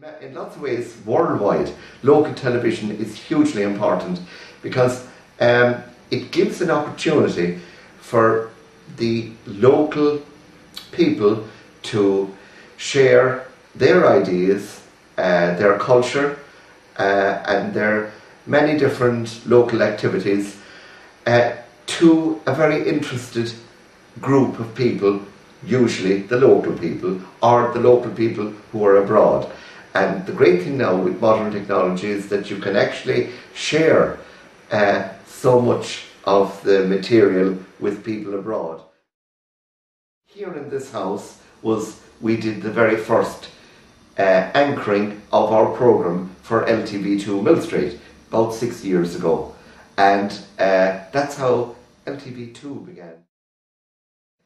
In lots of ways, worldwide, local television is hugely important because it gives an opportunity for the local people to share their ideas, their culture, and their many different local activities to a very interested group of people, usually the local people or the local people who are abroad. And the great thing now with modern technology is that you can actually share so much of the material with people abroad. Here in this house we did the very first anchoring of our programme for LTV2 Mill Street about 6 years ago, and that's how LTV2 began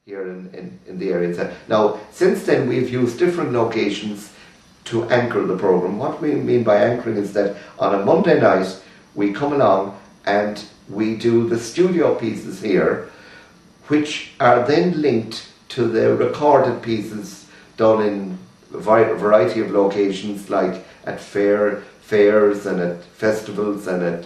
here in the area. Now, since then we've used different locations to anchor the programme. What we mean by anchoring is that on a Monday night we come along and we do the studio pieces here, which are then linked to the recorded pieces done in a variety of locations, like at fairs and at festivals and at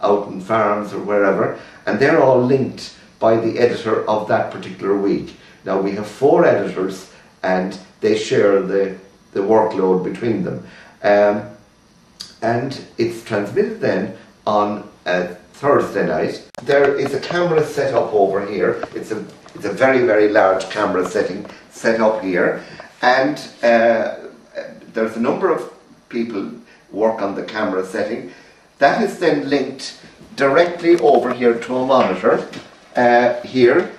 out in farms or wherever, and they're all linked by the editor of that particular week. Now we have 4 editors and they share the workload between them, and it's transmitted then on a Thursday night. There is a camera set up over here. It's a very, very large camera set up here, and there's a number of people work on the camera setting. That is then linked directly over here to a monitor. Here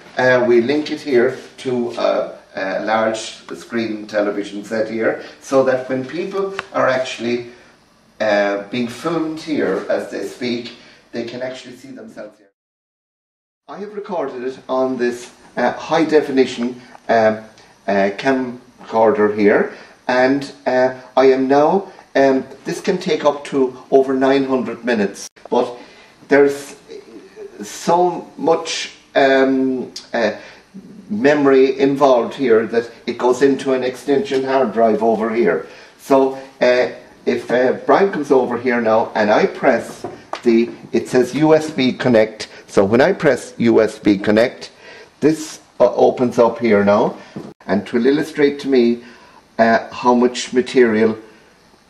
we link it here to a large screen television set here, so that when people are actually being filmed here as they speak, they can actually see themselves here. I have recorded it on this high definition camcorder here, and I am now, this can take up to over 900 minutes, but there's so much memory involved here that it goes into an extension hard drive over here. So if Brian comes over here now and I press it says USB connect, so when I press USB connect, this opens up here now, and to illustrate to me how much material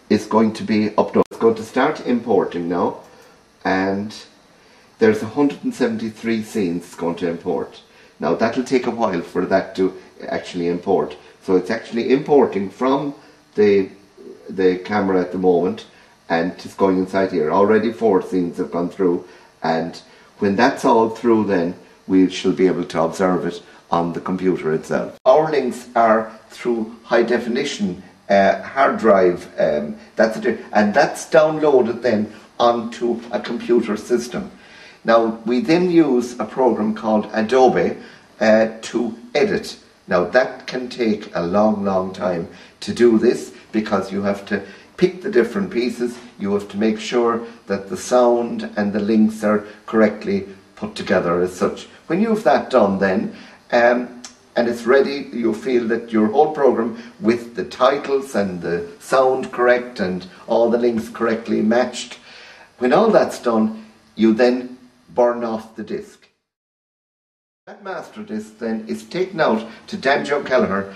is going to be uploaded. It's going to start importing now, and there's 173 scenes it's going to import. Now that'll take a while for that to actually import. So it's actually importing from the camera at the moment, and it's going inside here. Already 4 scenes have gone through, and when that's all through, then we shall be able to observe it on the computer itself. Our links are through high definition hard drive, and that's downloaded then onto a computer system. Now we then use a program called Adobe to edit. Now that can take a long time to do this, because you have to pick the different pieces, you have to make sure that the sound and the links are correctly put together as such. When you have that done then, and it's ready, you feel that your whole program, with the titles and the sound correct and all the links correctly matched, when all that's done, you then burn off the disc. That master disc then is taken out to Danjo Kelleher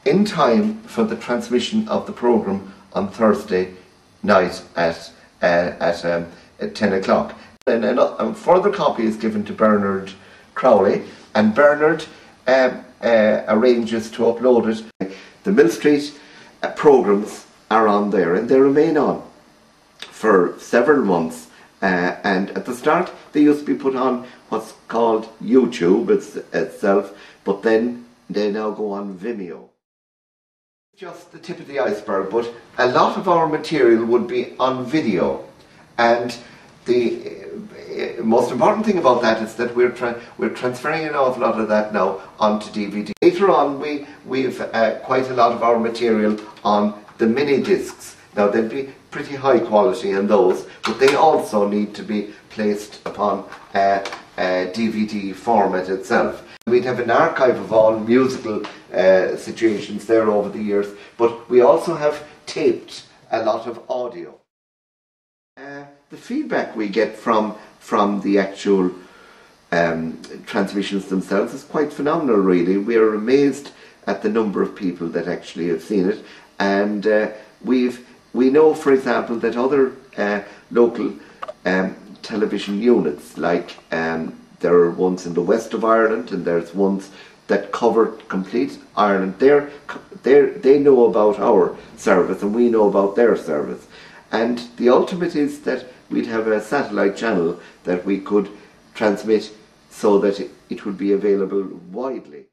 in time for the transmission of the program on Thursday night at 10 o'clock. Then a further copy is given to Bernard Crowley, and Bernard arranges to upload it. The Mill Street programs are on there, and they remain on for several months. And at the start they used to be put on what's called YouTube itself, but then they now go on Vimeo. Just the tip of the iceberg, but a lot of our material would be on video, and the most important thing about that is that we're transferring an awful lot of that now onto DVD. Later on we've quite a lot of our material on the mini discs. Now they'll be pretty high quality in those, but they also need to be placed upon DVD format itself. We'd have an archive of all musical situations there over the years, but we also have taped a lot of audio. The feedback we get from the actual transmissions themselves is quite phenomenal, really. We are amazed at the number of people that actually have seen it, and we know, for example, that other local television units, like there are ones in the west of Ireland, and there's ones that cover complete Ireland. They know about our service, and we know about their service. And the ultimate is that we'd have a satellite channel that we could transmit so that it would be available widely.